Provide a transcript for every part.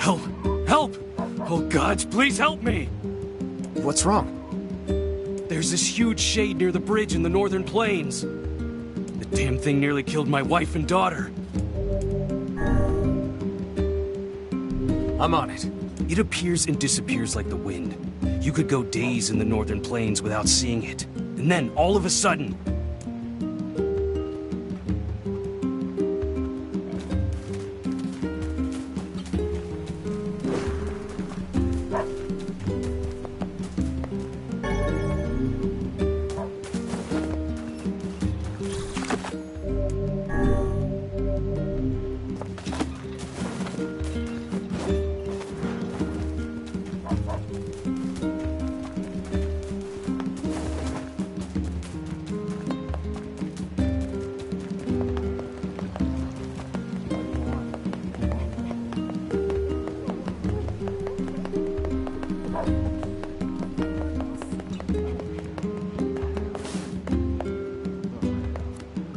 Help! Help! Oh gods, please help me! What's wrong? There's this huge shade near the bridge in the northern plains. The damn thing nearly killed my wife and daughter. I'm on it. It appears and disappears like the wind. You could go days in the northern plains without seeing it. And then, all of a sudden...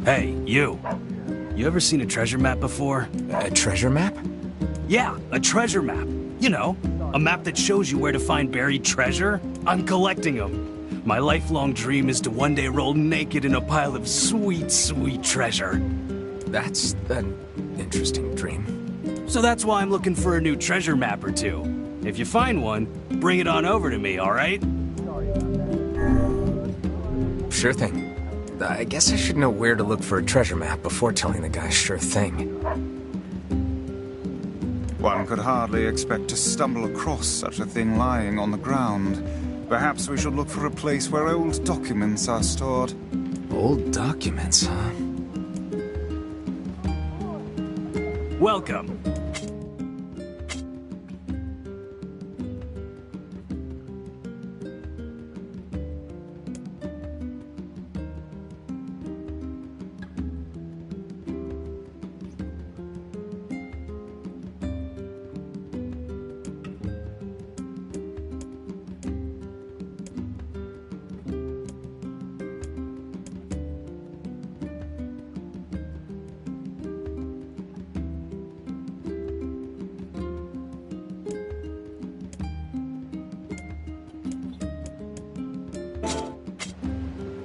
Hey, you. You ever seen a treasure map before? A treasure map? Yeah, a treasure map. You know, a map that shows you where to find buried treasure. I'm collecting them. My lifelong dream is to one day roll naked in a pile of sweet, sweet treasure. That's an interesting dream. So that's why I'm looking for a new treasure map or two. If you find one, bring it on over to me, all right? Sure thing. I guess I should know where to look for a treasure map before telling the guy sure thing. One could hardly expect to stumble across such a thing lying on the ground. Perhaps we should look for a place where old documents are stored. Old documents, huh? Welcome.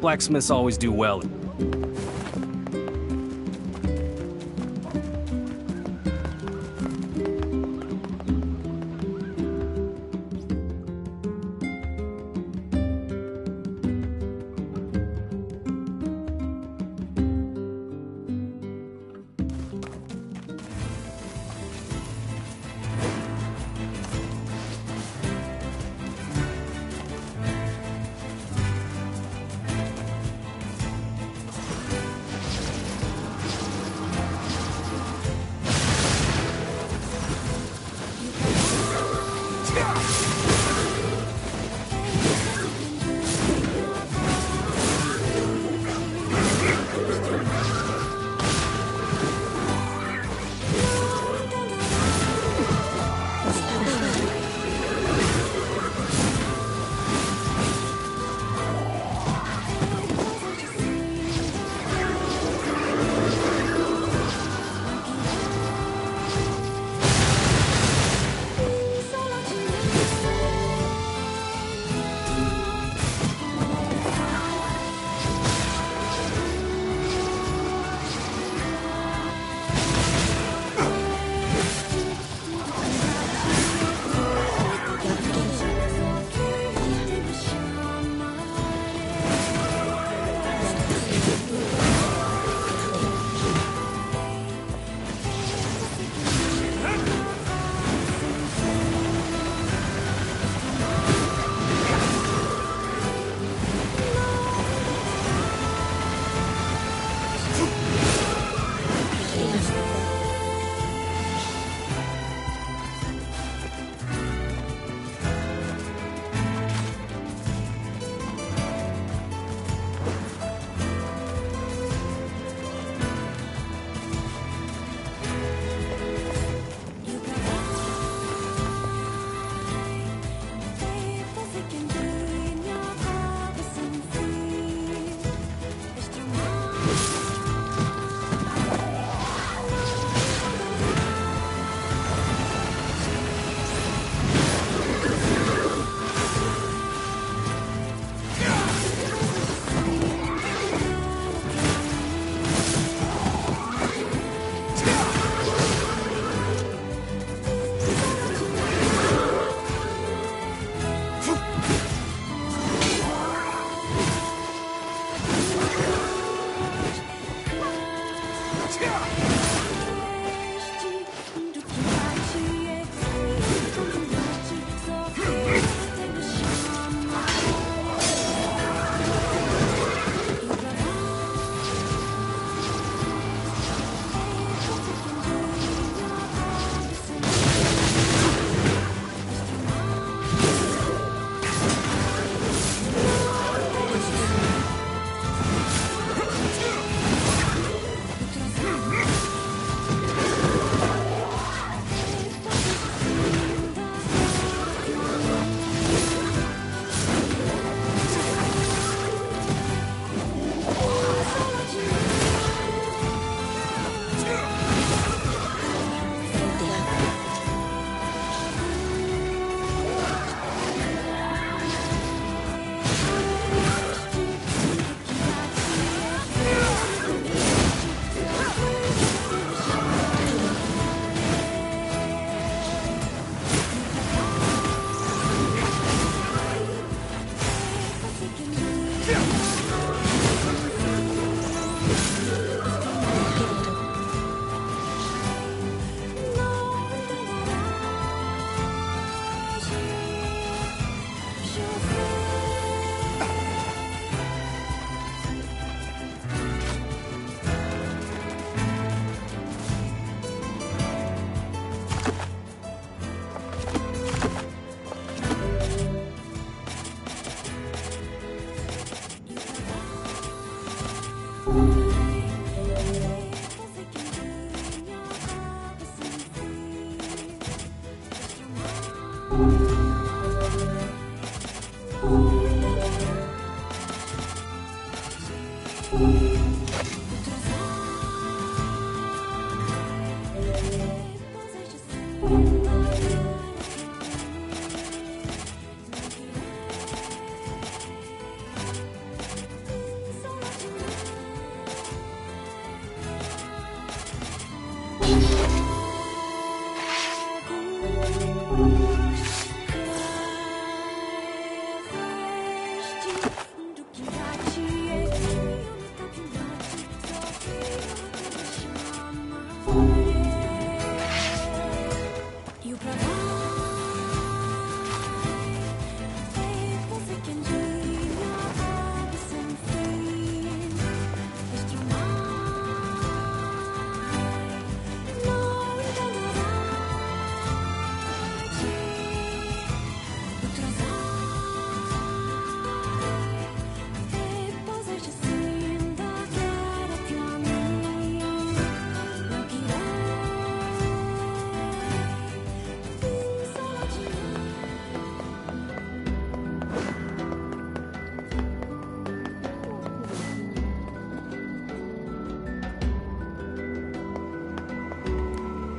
Blacksmiths always do well.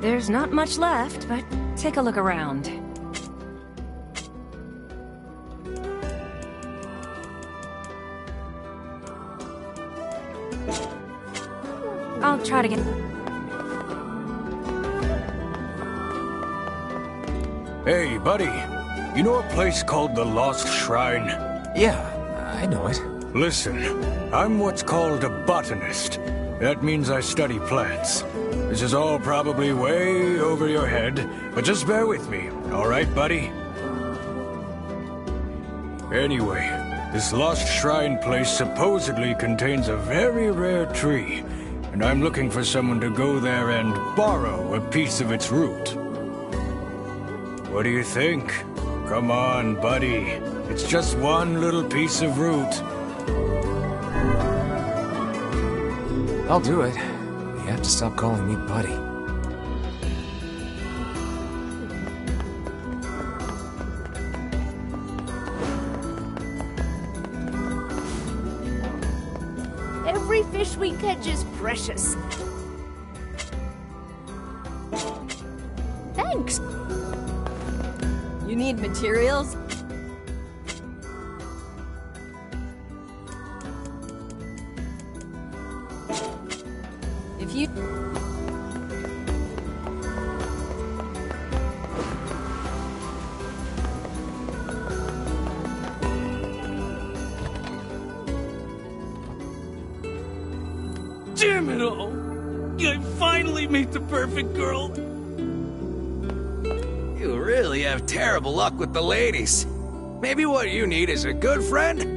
There's not much left, but take a look around. I'll try to get... Hey, buddy. You know a place called the Lost Shrine? Yeah, I know it. Listen, I'm what's called a botanist. That means I study plants. This is all probably way over your head, but just bear with me, all right, buddy? Anyway, this Lost Shrine place supposedly contains a very rare tree, and I'm looking for someone to go there and borrow a piece of its root. What do you think? Come on, buddy. It's just one little piece of root. I'll do it. You have to stop calling me buddy. Every fish we catch is precious. Thanks. You need materials? If you... Damn it all! I finally meet the perfect girl! You really have terrible luck with the ladies. Maybe what you need is a good friend?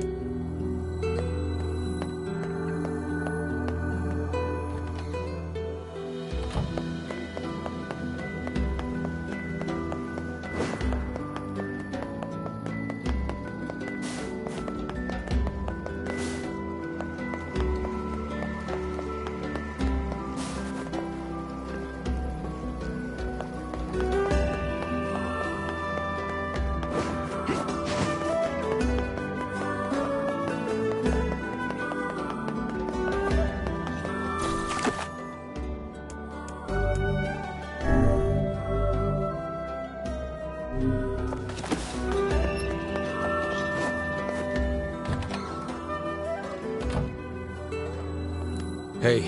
Hey,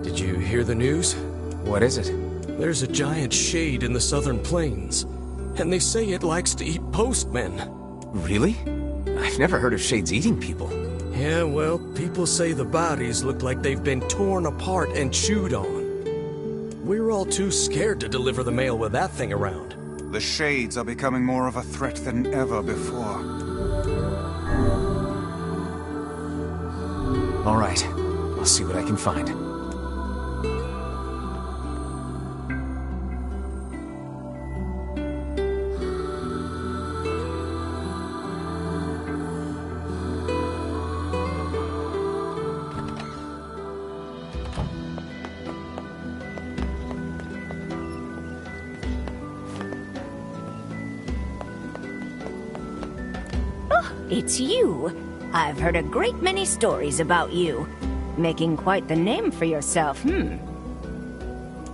did you hear the news? What is it? There's a giant shade in the southern plains, and they say it likes to eat postmen. Really? I've never heard of shades eating people. Yeah, well, people say the bodies look like they've been torn apart and chewed on. We're all too scared to deliver the mail with that thing around. The shades are becoming more of a threat than ever before. All right, I'll see what I can find. It's you. I've heard a great many stories about you. Making quite the name for yourself,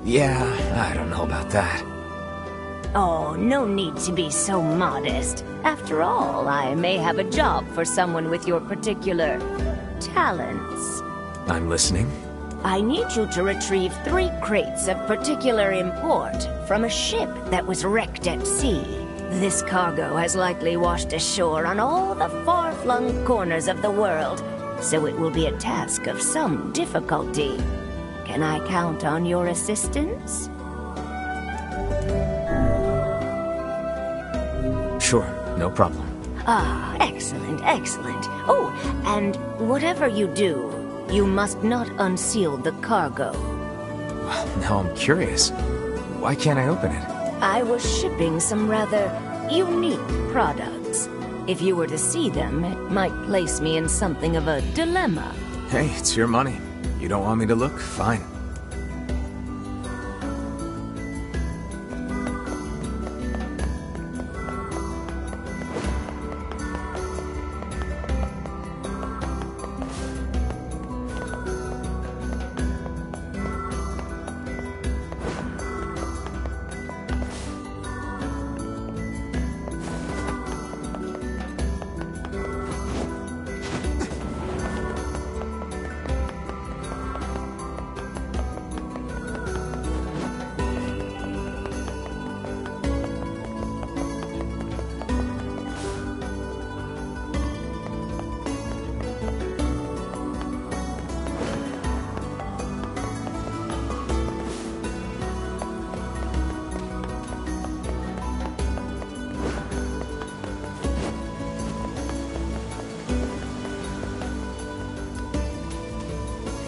Yeah, I don't know about that. Oh, no need to be so modest. After all, I may have a job for someone with your particular talents. I'm listening. I need you to retrieve 3 crates of particular import from a ship that was wrecked at sea. This cargo has likely washed ashore on all the far-flung corners of the world, so it will be a task of some difficulty. Can I count on your assistance? Sure, no problem. Ah, excellent, excellent. Oh, and whatever you do, you must not unseal the cargo. Well, now I'm curious. Why can't I open it? I was shipping some rather unique products. If you were to see them, it might place me in something of a dilemma. Hey, it's your money. You don't want me to look? Fine.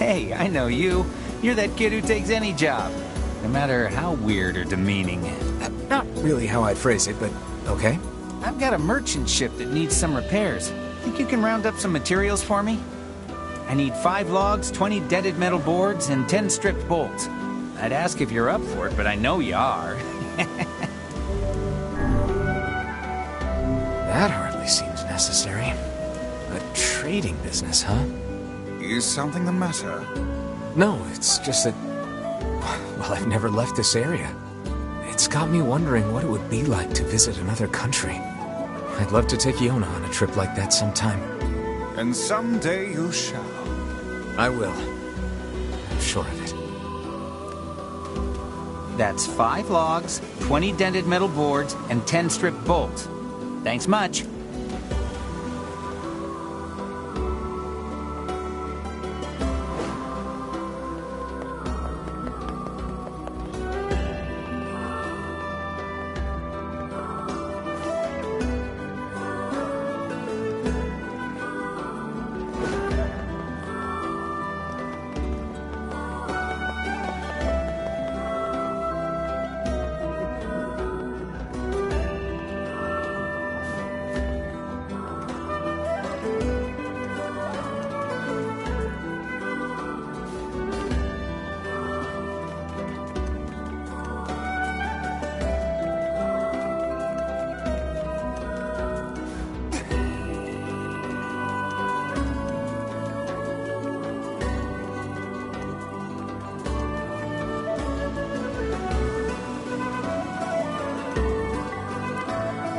Hey, I know you. You're that kid who takes any job, no matter how weird or demeaning. Not really how I'd phrase it, but okay. I've got a merchant ship that needs some repairs. Think you can round up some materials for me? I need 5 logs, 20 dented metal boards, and 10 stripped bolts. I'd ask if you're up for it, but I know you are. That hardly seems necessary. A trading business, huh? Is something the matter? No, it's just that... well, I've never left this area. It's got me wondering what it would be like to visit another country. I'd love to take Yona on a trip like that sometime. And someday you shall. I will. I'm sure of it. That's 5 logs, 20 dented metal boards, and 10 stripped bolts. Thanks much.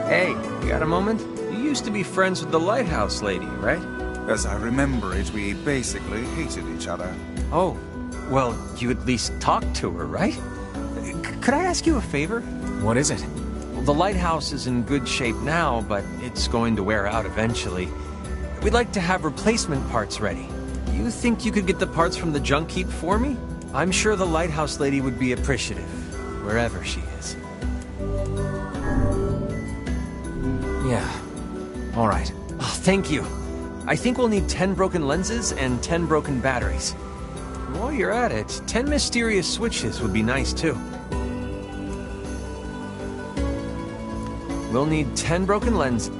Hey, you got a moment? You used to be friends with the lighthouse lady, right? As I remember it, we basically hated each other. Oh, well, you at least talked to her, right? Could I ask you a favor? What is it? Well, the lighthouse is in good shape now, but it's going to wear out eventually. We'd like to have replacement parts ready. You think you could get the parts from the junk heap for me? I'm sure the lighthouse lady would be appreciative, wherever she is. Yeah. All right. Oh, thank you. I think we'll need 10 broken lenses and 10 broken batteries. And while you're at it, 10 mysterious switches would be nice too. We'll need 10 broken lenses.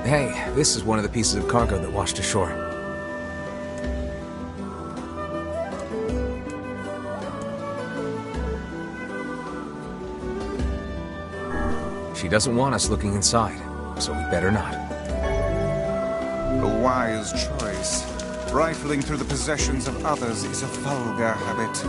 Hey, this is one of the pieces of cargo that washed ashore. She doesn't want us looking inside, so we better not. A wise choice. Rifling through the possessions of others is a vulgar habit.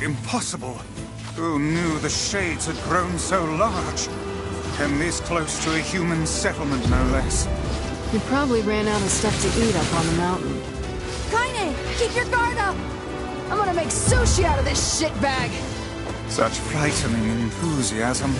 Impossible. Who knew the shades had grown so large? And this close to a human settlement, no less. You probably ran out of stuff to eat up on the mountain. Kaine, keep your guard up! I'm gonna make sushi out of this shitbag! Such frightening enthusiasm.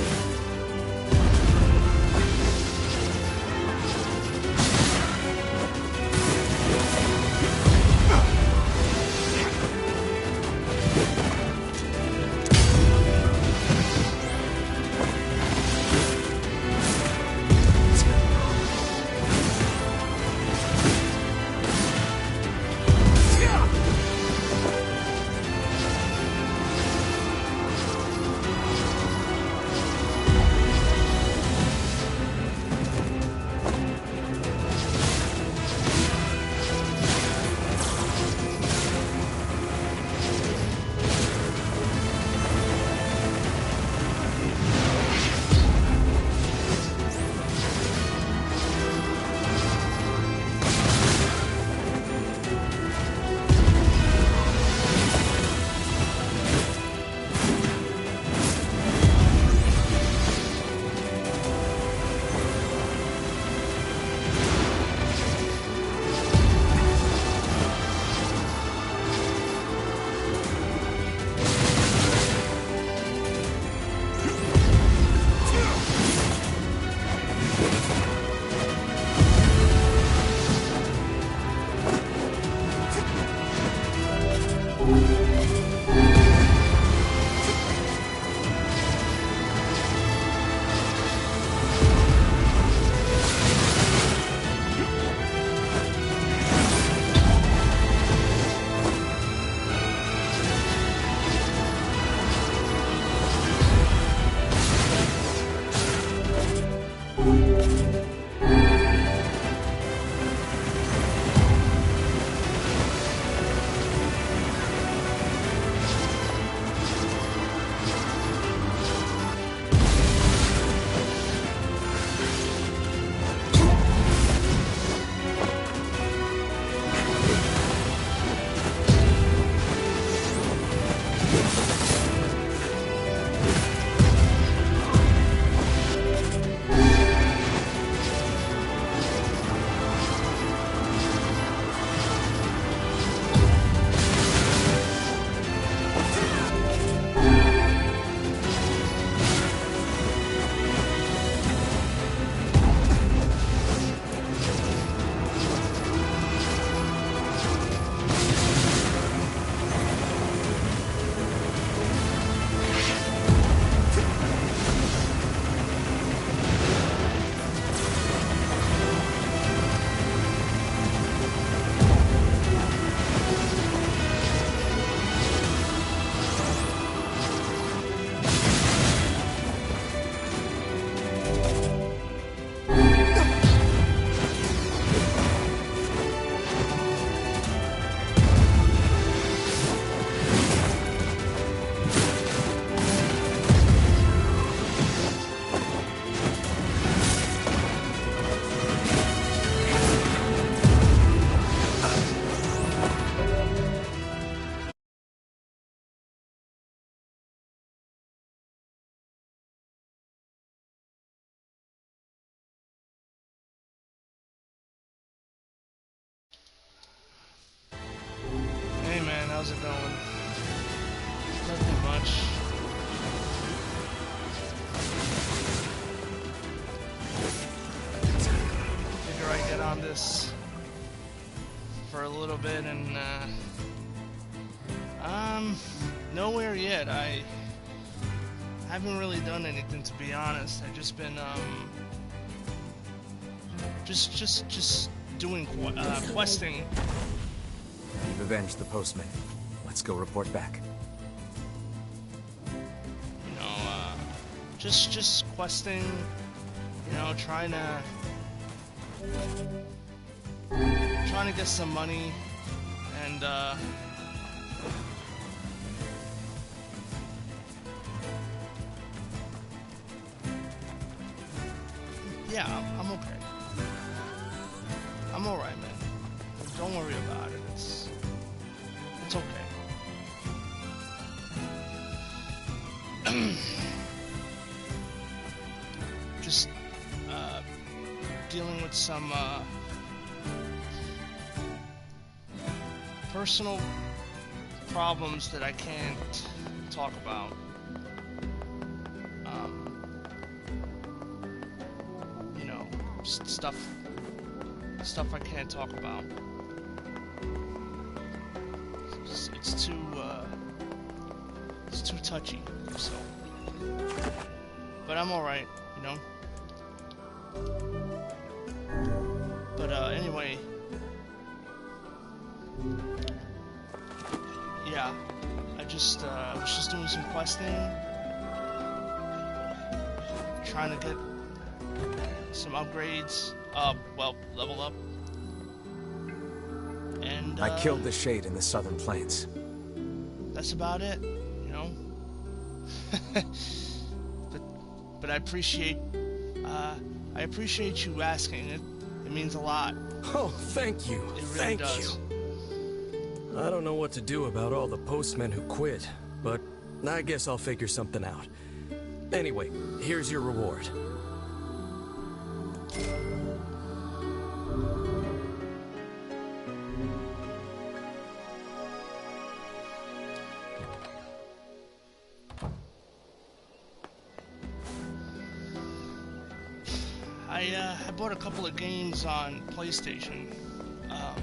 How's it going? Nothing much. Figure I get on this for a little bit and nowhere yet. I haven't really done anything, to be honest. I've just been just doing questing. You've avenged the postman. Let's go report back. You know, just questing. You know, trying to get some money, and yeah, I'm okay. I'm alright, man. Don't worry about it. It's okay. dealing with some personal problems that I can't talk about. You know, stuff I can't talk about. It's too touchy, so. But I'm alright, you know. But anyway, yeah, I was just doing some questing, trying to get some upgrades, well, level up. And I killed the Shade in the Southern Plains. That's about it, you know. but I appreciate you asking. It means a lot. Oh, thank you. It really thank does. you. I don't know what to do about all the postmen who quit, but I guess I'll figure something out. Anyway, here's your reward. I bought a couple of games on PlayStation. By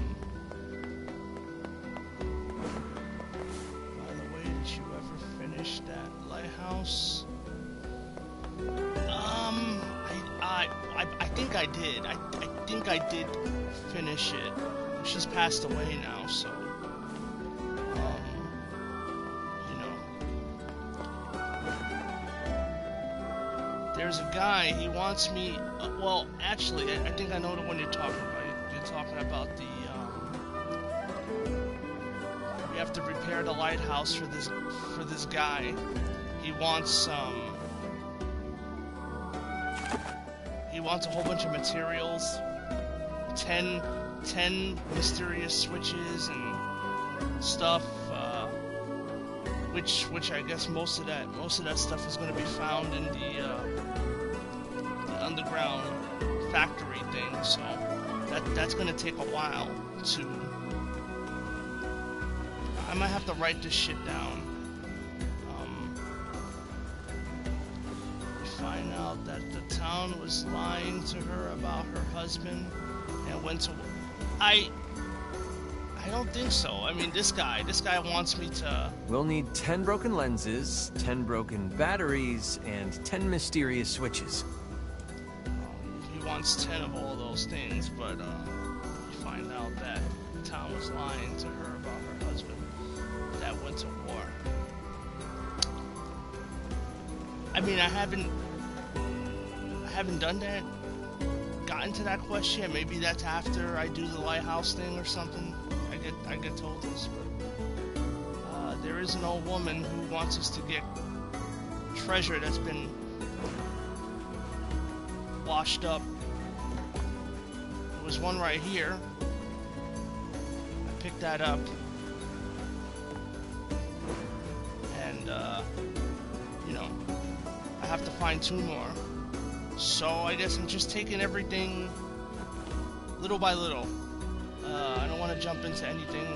the way, did you ever finish that lighthouse? I think I did. I think I did finish it. She's passed away now, so you know. There's a guy, he wants me, well, actually, I think I know the one you're talking about. You're talking about the, we have to repair the lighthouse for this guy. He wants a whole bunch of materials, 10 mysterious switches and stuff, which I guess most of that stuff is going to be found in the underground factory thing. So that's going to take a while to. I might have to write this shit down. Find out that the town was lying to her about her husband and went to. I don't think so. I mean, this guy wants me to. We'll need 10 broken lenses, 10 broken batteries, and 10 mysterious switches. He wants 10 of all those things, but you find out that the town was lying to her about her husband that went to war. I mean, I haven't done that, gotten to that quest yet. Maybe that's after I do the lighthouse thing or something. I get told this, but there is an old woman who wants us to get treasure that's been washed up. There was one right here. I picked that up, and you know, I have to find 2 more. So I guess I'm just taking everything little by little. I don't want to jump into anything.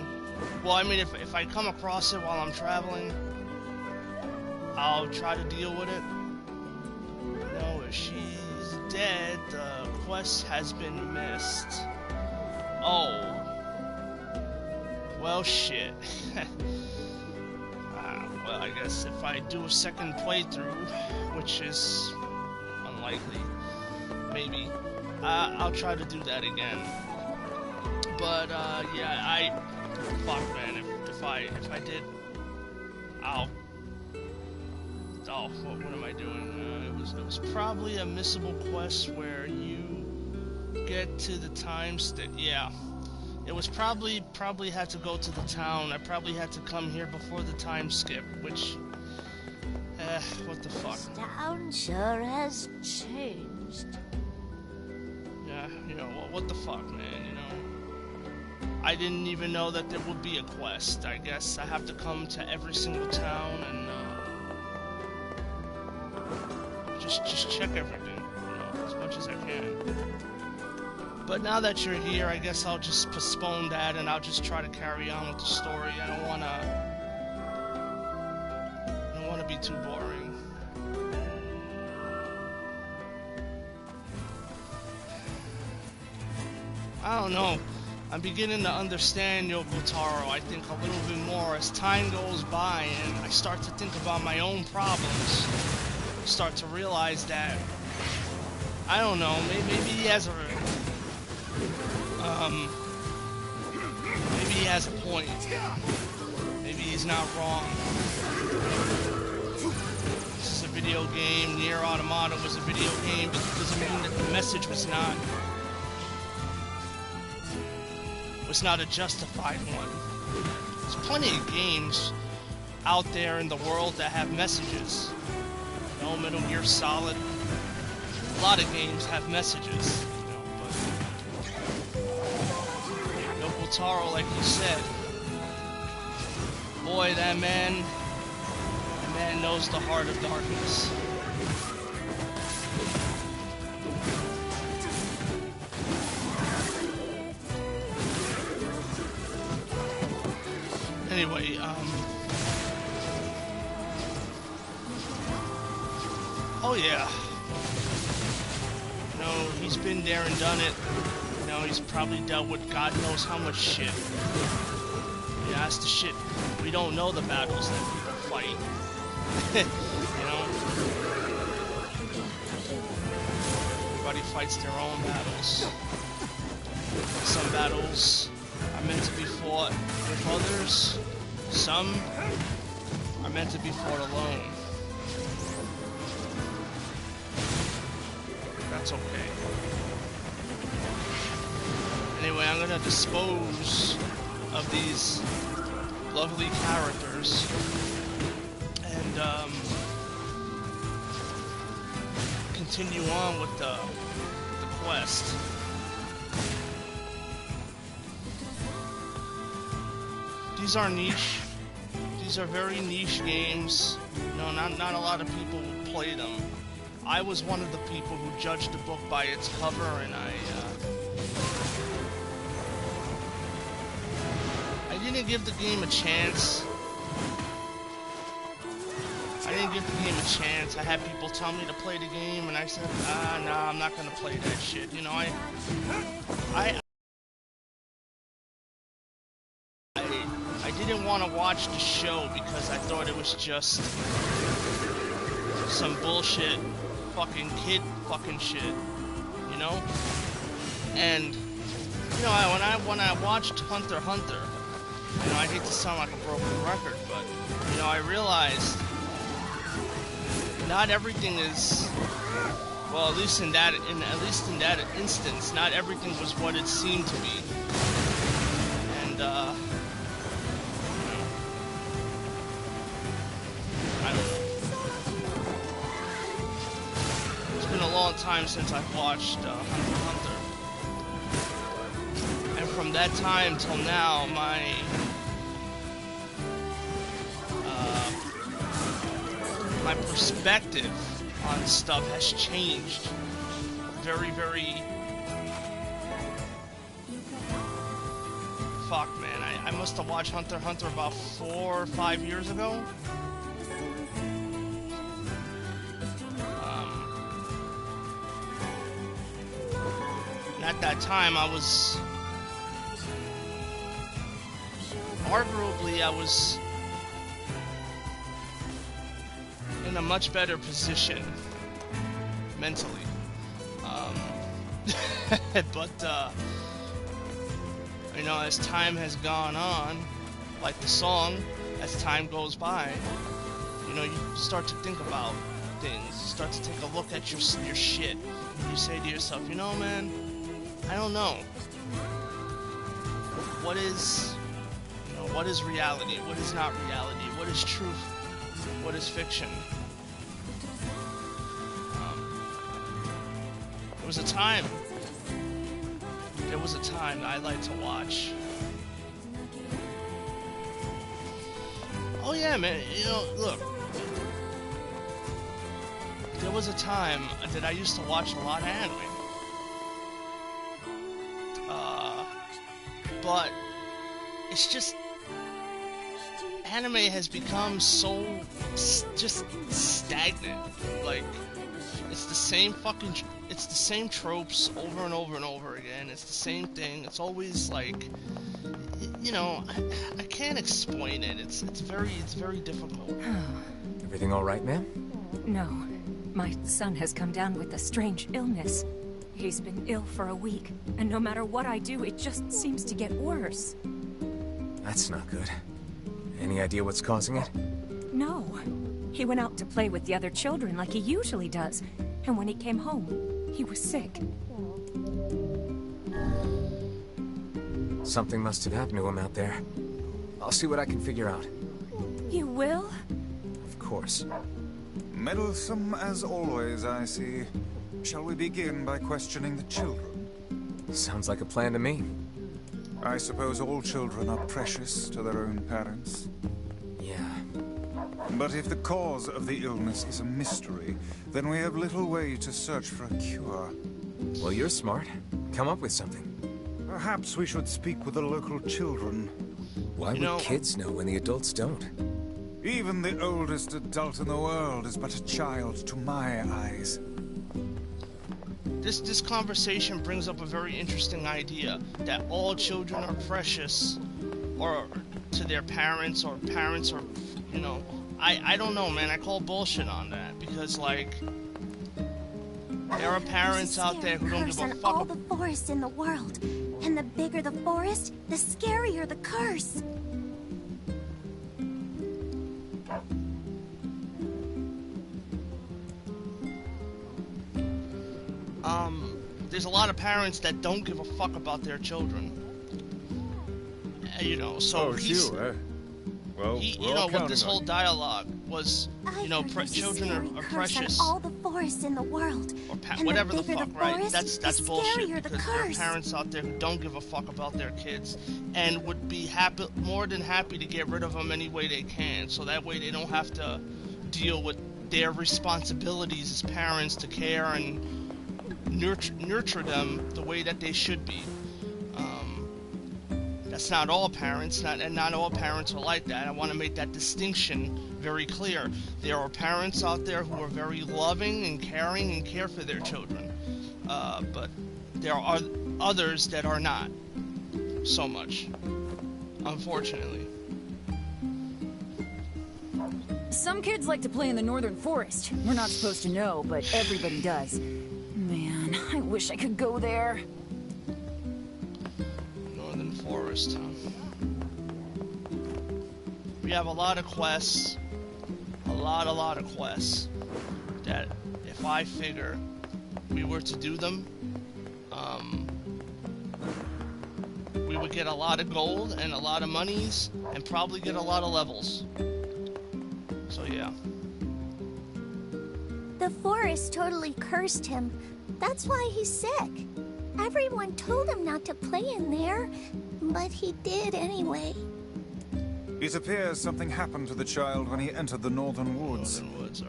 Well, I mean, if I come across it while I'm traveling, I'll try to deal with it. No, if she's dead, the quest has been missed. Oh. Well, shit. Well, I guess if I do a second playthrough, which is unlikely, maybe, I'll try to do that again. But yeah, fuck, man. If I did, oh, what am I doing? It was probably a missable quest where you get to the time yeah. It was probably had to go to the town. I probably had to come here before the time skip, which, what the fuck? This town sure has changed. Yeah, you know, what the fuck, man, you know? I didn't even know that there would be a quest. I guess I have to come to every single town and, just check everything, you know, as much as I can. But now that you're here, I guess I'll just postpone that and I'll just try to carry on with the story. I don't wanna be too boring. I don't know. I'm beginning to understand Yoko Taro, I think, a little bit more as time goes by and I start to think about my own problems. I start to realize that, I don't know, maybe he has maybe he has a point. Maybe he's not wrong. This is a video game. Nier Automata was a video game, but it doesn't mean that the message was not a justified one. There's plenty of games out there in the world that have messages. You know, Metal Gear Solid. A lot of games have messages. Yoko Taro, like you said, boy, that man knows the heart of darkness. Anyway, oh yeah. You know, he's been there and done it. You know, he's probably dealt with God knows how much shit. Yeah, that's the shit. We don't know the battles that people fight. You know? Everybody fights their own battles. Some battles are meant to be fought with others. Some are meant to be fought alone. That's okay. Anyway, I'm gonna dispose of these lovely characters and continue on with the quest. These are niche. These are very niche games. You know, not a lot of people play them. I was one of the people who judged the book by its cover, and I didn't give the game a chance. I had people tell me to play the game, and I said, nah, I'm not gonna play that shit. You know, I didn't want to watch the show because I thought it was just some bullshit fucking kid fucking shit, you know? And, you know, when I watched Hunter x Hunter, you know, I hate to sound like a broken record, but, you know, I realized not everything is, well, at least in that instance, not everything was what it seemed to be. And, I don't know. It's been a long time since I've watched Hunter x Hunter. And from that time till now, my perspective on stuff has changed very, very... Fuck, man. I must have watched Hunter x Hunter about 4 or 5 years ago. And at that time, I was in a much better position mentally. But, you know, as time has gone on, like the song, as time goes by, you know, you start to think about things. You start to take a look at your shit. And you say to yourself, you know, man, I don't know. What is reality? What is not reality? What is truth? What is fiction? There was a time that I liked to watch. Oh yeah, man, you know, look. There was a time that I used to watch a lot of anime. but it's just anime has become so just stagnant. Like, it's the same fucking it's the same tropes over and over and over again. It's the same thing. It's always like, you know, I can't explain it. It's very difficult. Everything all right, ma'am? No. My son has come down with a strange illness. He's been ill for a week, and no matter what I do, it just seems to get worse. That's not good. Any idea what's causing it? No. He went out to play with the other children like he usually does, and when he came home, he was sick. Something must have happened to him out there. I'll see what I can figure out. You will? Of course. Meddlesome as always, I see. Shall we begin by questioning the children? Sounds like a plan to me. I suppose all children are precious to their own parents. Yeah. But if the cause of the illness is a mystery, then we have little way to search for a cure. Well, you're smart. Come up with something. Perhaps we should speak with the local children. Why would kids know when the adults don't? Even the oldest adult in the world is but a child to my eyes. This conversation brings up a very interesting idea, that all children are precious, or to their parents, or parents are, you know, I don't know, man. I call bullshit on that, because, like, there are parents out there who don't give a fuck. All the forests in the world, and the bigger the forest, the scarier the curse. There's a lot of parents that don't give a fuck about their children. You know, so it's you, eh? Well, you know, what this whole dialogue was, you know, children are precious. All the forests in the world, or whatever the fuck, right? That's bullshit, because there are parents out there who don't give a fuck about their kids and would be more than happy to get rid of them any way they can, so that way they don't have to deal with their responsibilities as parents to care and nurture them the way that they should be. That's not all parents, and not all parents are like that. I want to make that distinction very clear. There are parents out there who are very loving and caring and care for their children, but there are others that are not so much, unfortunately. Some kids like to play in the northern forest. We're not supposed to know, but everybody does. Man, I wish I could go there. Northern forest, huh? We have a lot of quests. A lot of quests. That if I figure we were to do them, we would get a lot of gold and a lot of monies and probably get a lot of levels. So yeah. The forest totally cursed him. That's why he's sick. Everyone told him not to play in there, but he did anyway. It appears something happened to the child when he entered the northern woods. All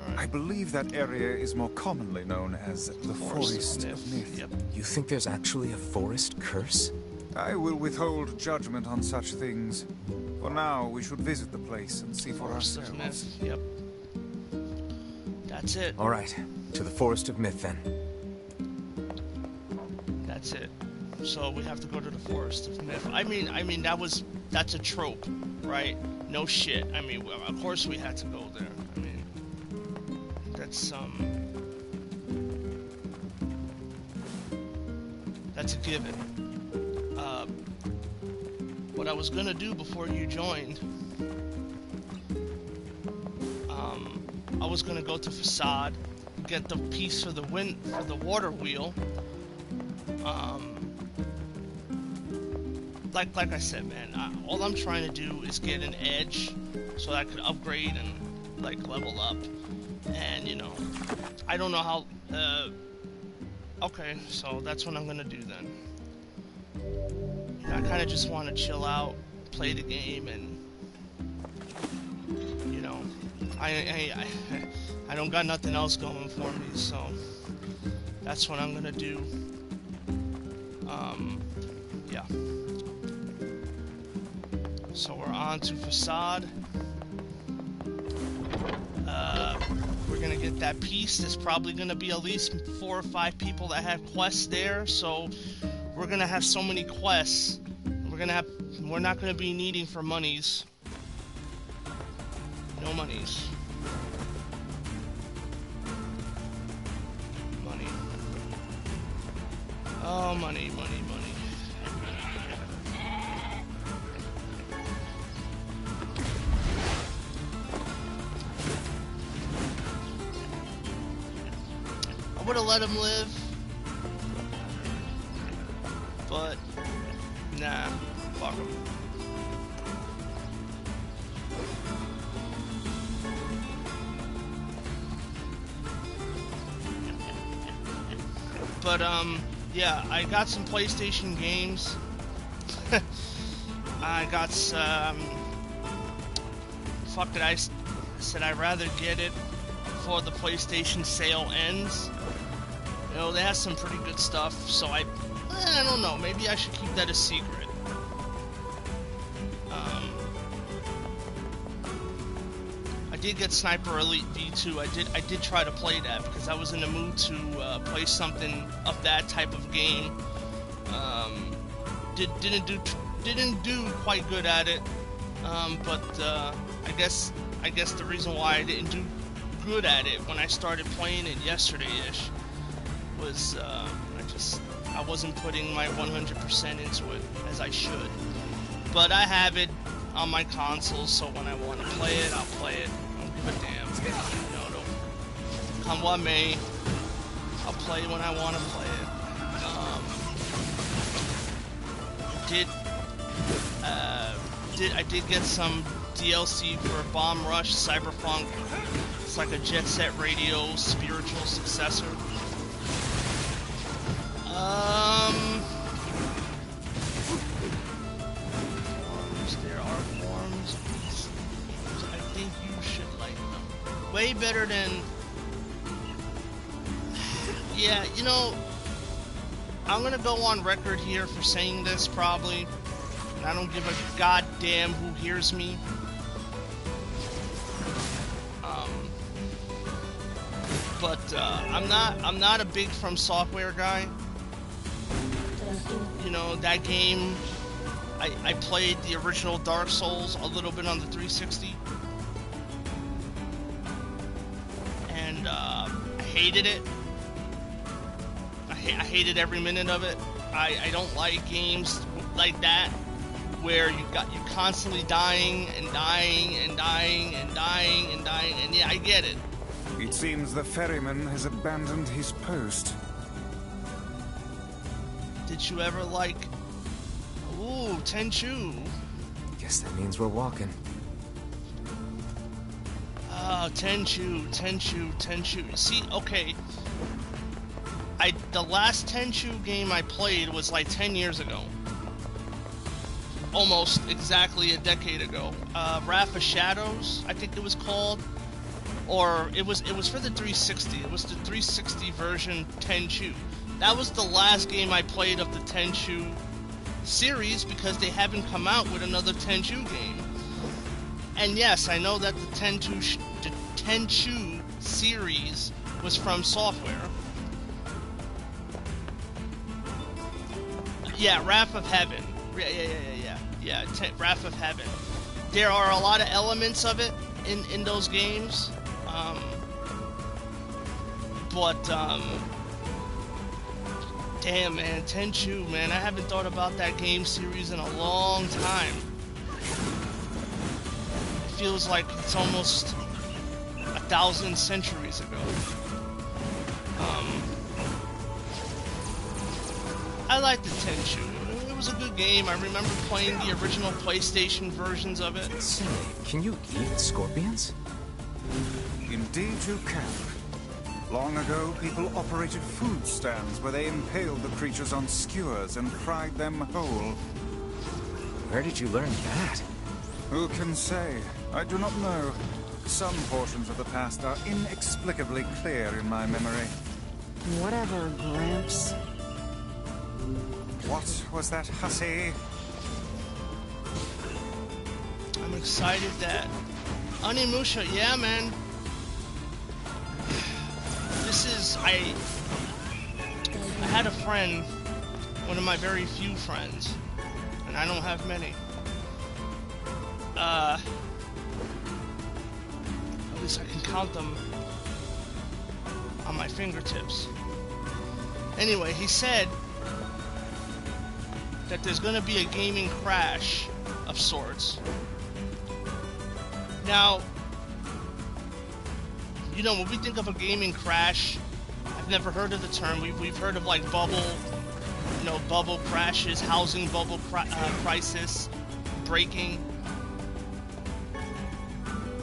right. I believe that area is more commonly known as the Forest of Myth. Yep. You think there's actually a forest curse? I will withhold judgment on such things. For now, we should visit the place and see for ourselves. Forest of Myth. Yep. That's it. All right, to the Forest of Myth then. That's it. So we have to go to the Forest of Myth. I mean that's a trope, right? No shit. I mean, well, of course we had to go there. I mean, that's a given. What I was gonna do before you joined, I was gonna go to Facade, get the piece for the water wheel. Like I said, man, all I'm trying to do is get an edge so that I could upgrade and like level up. And you know, I don't know how. Okay, so that's what I'm gonna do then. You know, I kind of just want to chill out, play the game, and you know, I don't got nothing else going for me, so that's what I'm gonna do. Yeah. So we're on to Facade. We're gonna get that piece. There's probably gonna be at least 4 or 5 people that have quests there, so we're gonna have so many quests. We're not gonna be needing for monies. No monies. Money. Oh, money, money, money. I would have let him live, but nah, fuck him. But yeah, I got some PlayStation games. I got some. Fuck it, I said I'd rather get it before the PlayStation sale ends. You know, they have some pretty good stuff, so I don't know, maybe I should keep that a secret. I did get Sniper Elite V2. I did try to play that because I was in the mood to play something of that type of game. Didn't do quite good at it, but I guess the reason why I didn't do good at it when I started playing it yesterday-ish was I wasn't putting my 100% into it as I should. But I have it on my console, so when I want to play it, I'll play it. I don't give a damn. No, come what may, I'll play when I want to play it. I did get some DLC for Bomb Rush Cyberpunk. It's like a Jet Set Radio spiritual successor. There are forms. I think you should like them. Way better than... Yeah, you know, I'm gonna go on record here for saying this probably. And I don't give a goddamn who hears me. But I'm not a big From Software guy. You know, that game, I played the original Dark Souls a little bit on the 360. And I hated it. I hated every minute of it. I don't like games like that where you constantly dying and dying and dying and dying and dying, and yeah, I get it. It seems the ferryman has abandoned his post. Did you ever like... Ooh, Tenchu. Guess that means we're walking. Oh, Tenchu. See, okay. The last Tenchu game I played was like 10 years ago. Almost exactly a decade ago. Wrath of Shadows, I think it was called. Or it was for the 360. It was the 360 version Tenchu. That was the last game I played of the Tenchu series because they haven't come out with another Tenchu game. And yes, I know that the Tenchu series was From Software. Yeah, Wrath of Heaven. Yeah, Wrath of Heaven. There are a lot of elements of it in those games. Damn, man, Tenchu, man, I haven't thought about that game series in a long time. It feels like it's almost 1,000 centuries ago. I like the Tenchu. It was a good game. I remember playing the original PlayStation versions of it. Say, can you eat scorpions? Indeed you can. Long ago, people operated food stands where they impaled the creatures on skewers and fried them whole. Where did you learn that? Who can say? I do not know. Some portions of the past are inexplicably clear in my memory. Whatever, Gramps. What was that hussy? I'm excited that Onimusha, yeah, man. This is I had a friend, one of my very few friends, and I don't have many. At least I can count them on my fingertips. Anyway, he said that there's gonna be a gaming crash of sorts. Now, you know, when we think of a gaming crash, I've never heard of the term. We've heard of like bubble, you know, bubble crashes, housing bubble crisis, breaking.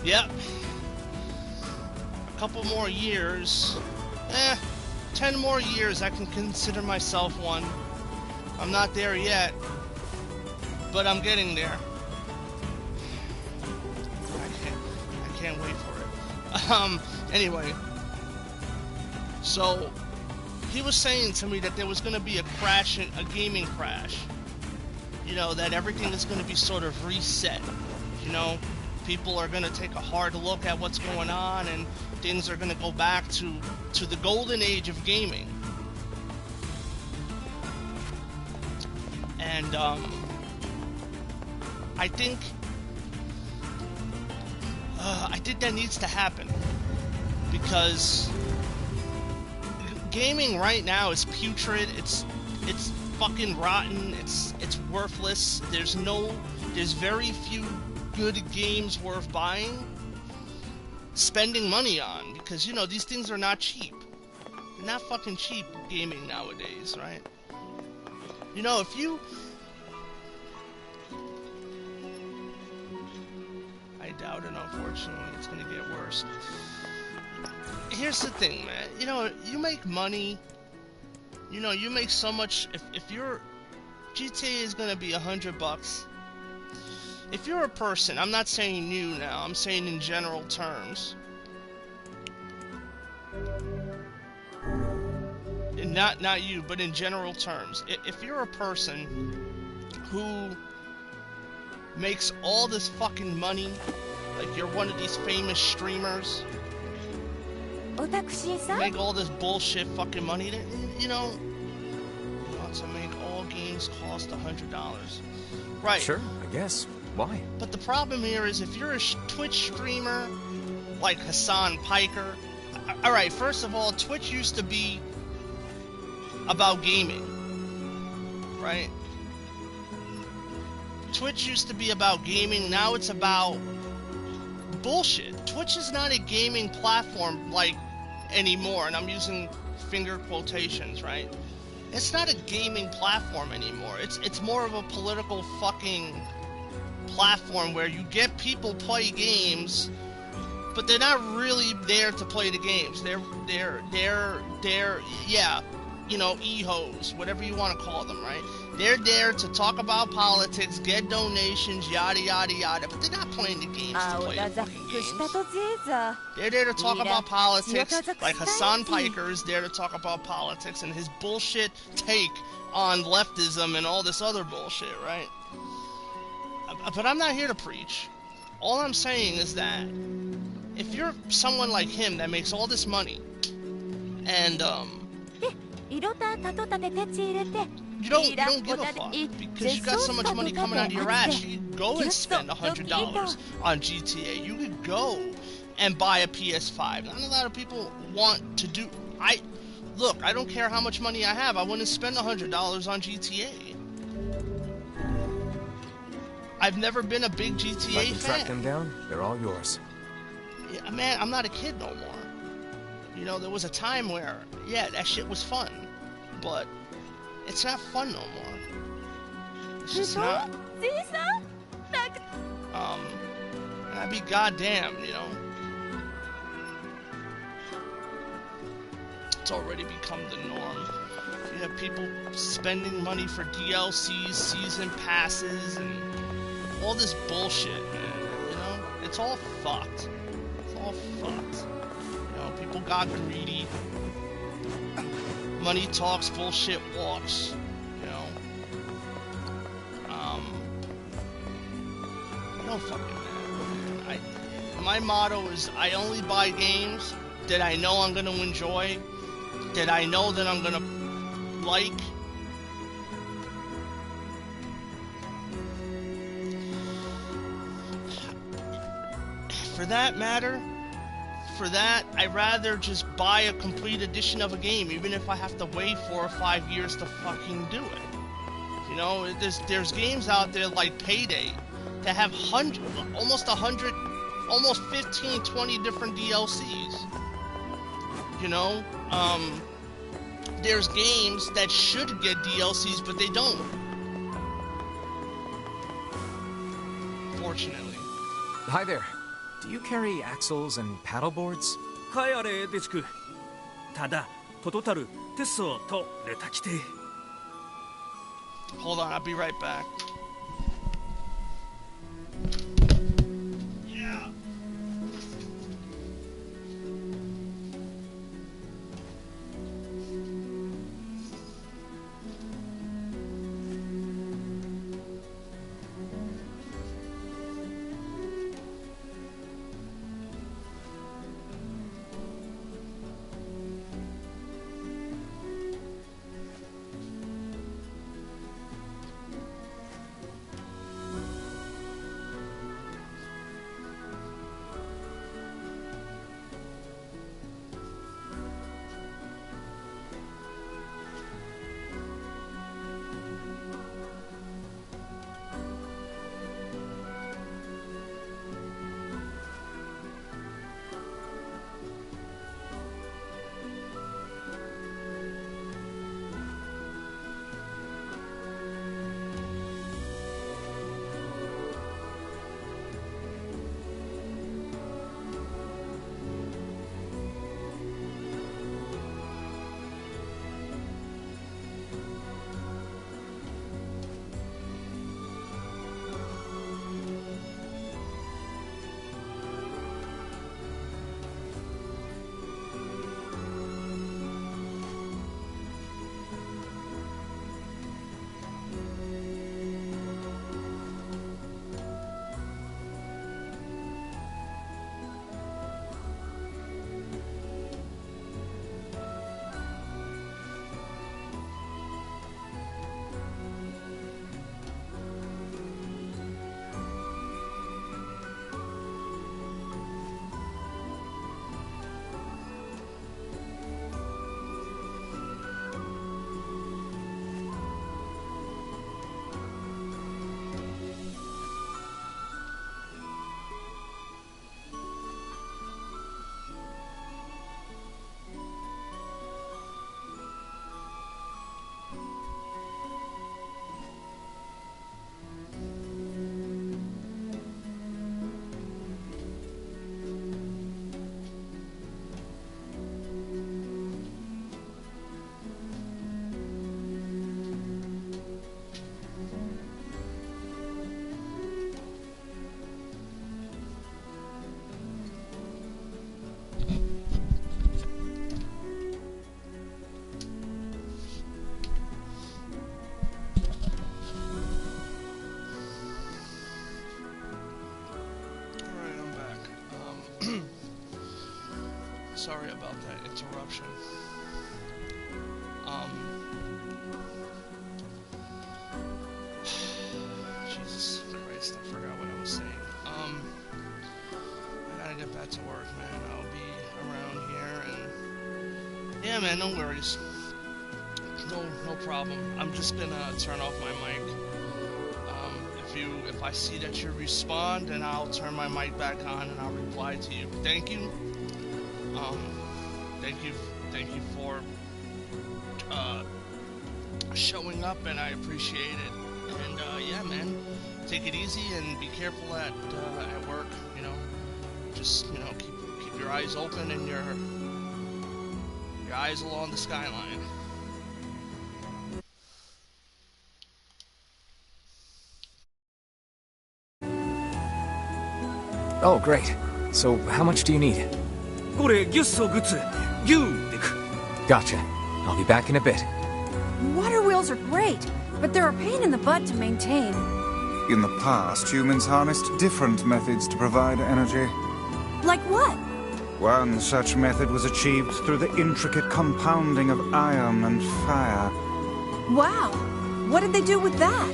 Yep. A couple more years, 10 more years, I can consider myself one. I'm not there yet, but I'm getting there. I can't wait for it. Anyway, so he was saying to me that there was going to be a crash, a gaming crash. You know, that everything is going to be sort of reset. You know, people are going to take a hard look at what's going on, and things are going to go back to the golden age of gaming. And I think that needs to happen, because gaming right now is putrid. It's fucking rotten. It's worthless. There's very few good games worth buying, spending money on, because, you know, these things are not cheap. They're not fucking cheap, gaming nowadays, right? You know, if you... I doubt it, unfortunately. It's gonna get worse. Here's the thing, man. You know, you make money. You know, you make so much... If your GTA is gonna be $100... If you're a person, I'm not saying you now, I'm saying in general terms. And not you, but in general terms. If you're a person who makes all this fucking money, like you're one of these famous streamers, make all this bullshit fucking money, that, you know, to make all games cost $100. Right. Sure, I guess. Why? But the problem here is, if you're a Twitch streamer like Hassan Piker... Alright, first of all, Twitch used to be about gaming, right? Twitch used to be about gaming, now it's about bullshit. Twitch is not a gaming platform like anymore, and I'm using finger quotations, right? It's not a gaming platform anymore. It's more of a political fucking platform where you get people play games, but they're not really there to play the games. They're yeah, you know, e-hoes, whatever you want to call them, right? They're there to talk about politics, get donations, yada yada yada, but they're not playing the games to play the fucking games. They're there to talk about politics, like Hassan Piker is there to talk about politics and his bullshit take on leftism and all this other bullshit, right? But I'm not here to preach. All I'm saying is that if you're someone like him that makes all this money, and you don't give a fuck because you got so much money coming out of your ass, you could go and spend $100 on GTA. You could go and buy a PS5. Not a lot of people want to do. Look, I don't care how much money I have. I wouldn't spend $100 on GTA. I've never been a big GTA fan. Track them down. They're all yours. Yeah, man, I'm not a kid no more. You know, there was a time where, yeah, that shit was fun, but it's not fun no more. It's just not. And I'd be goddamn, you know. It's already become the norm. You have people spending money for DLCs, season passes, and all this bullshit, man. You know, it's all fucked. It's all fucked. You know, people got greedy. Money talks, bullshit walks. You know. don't fucking matter, man. My motto is I only buy games that I know I'm gonna enjoy, that I know that I'm gonna like. For that matter, I'd rather just buy a complete edition of a game, even if I have to wait 4 or 5 years to fucking do it. You know, there's games out there like Payday that have almost 15, 20 different DLCs. You know, there's games that should get DLCs, but they don't. Fortunately. Hi there. Do you carry axles and paddle boards? 帰れデチク。ただ、トトタル、テッソとレタキテ。Hold on, I'll be right back. Sorry about that interruption. Jesus Christ, I forgot what I was saying. I gotta get back to work, man. I'll be around here, and yeah, man, no worries. No problem. I'm just gonna turn off my mic. If I see that you respond, then I'll turn my mic back on and I'll reply to you. Thank you. Thank you for showing up, and I appreciate it. And yeah, man, take it easy and be careful at work. You know, just keep your eyes open and your eyes along the skyline. Oh, great. So, how much do you need? Gotcha. I'll be back in a bit. Water wheels are great, but they're a pain in the butt to maintain. In the past, humans harnessed different methods to provide energy. Like what? One such method was achieved through the intricate compounding of iron and fire. Wow. What did they do with that?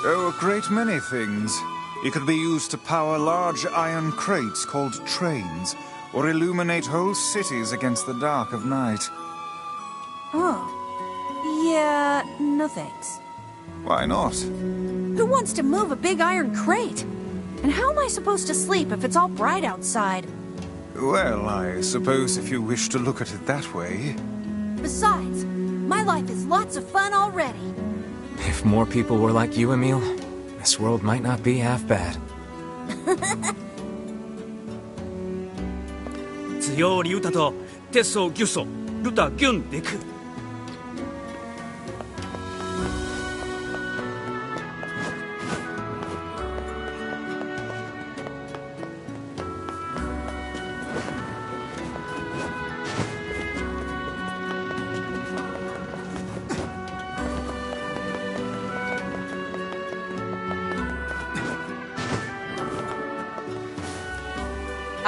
Oh, a great many things. It could be used to power large iron crates called trains, or illuminate whole cities against the dark of night. Oh. Yeah, no thanks. Why not? Who wants to move a big iron crate? And how am I supposed to sleep if it's all bright outside? Well, I suppose if you wish to look at it that way. Besides, my life is lots of fun already. If more people were like you, Emil, this world might not be half bad. 強リュタとテソギュソルタギュンデク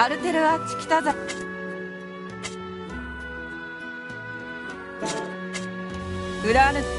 アルテルアーチ北座ウラーヌ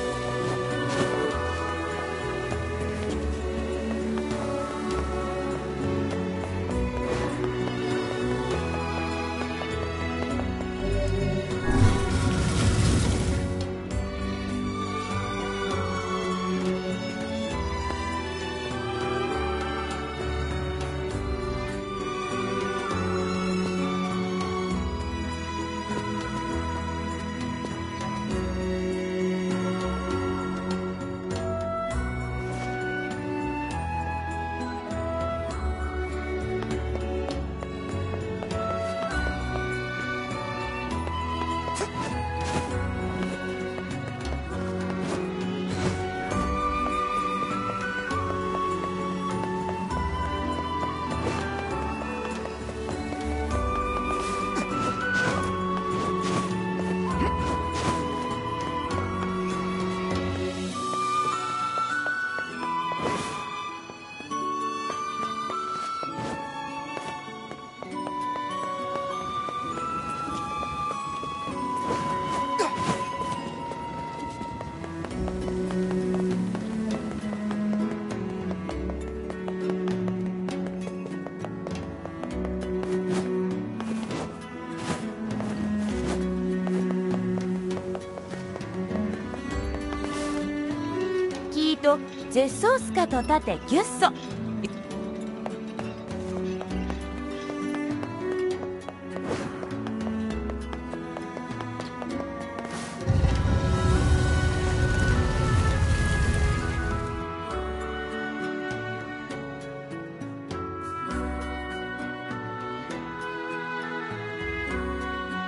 ゼソスカとタテギュッソ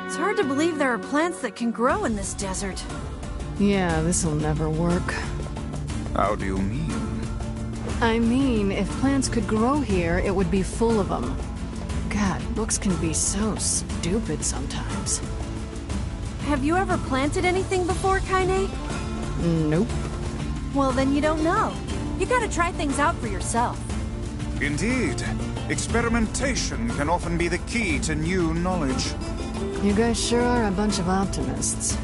It's hard to believe there are plants that can grow in this desert. Yeah, this'll never work. How do you mean? I mean, if plants could grow here, it would be full of them. God, books can be so stupid sometimes. Have you ever planted anything before, Kaine? Nope. Well, then you don't know. You gotta try things out for yourself. Indeed. Experimentation can often be the key to new knowledge. You guys sure are a bunch of optimists.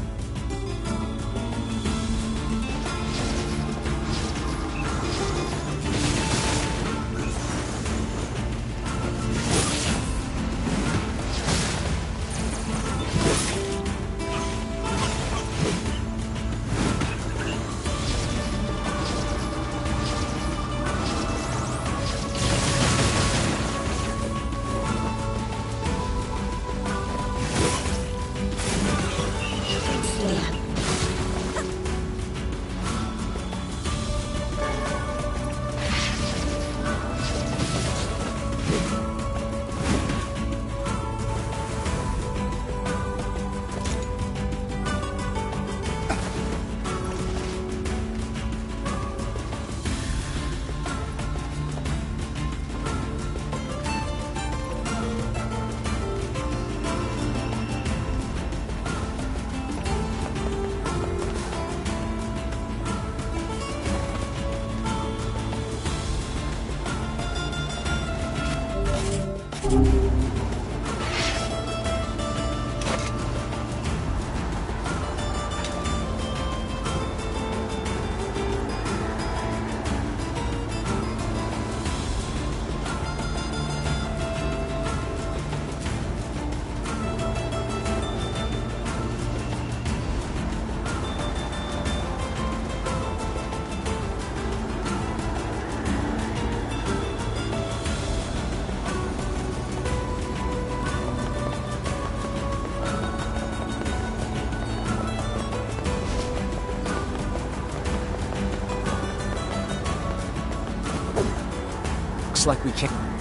like we can't...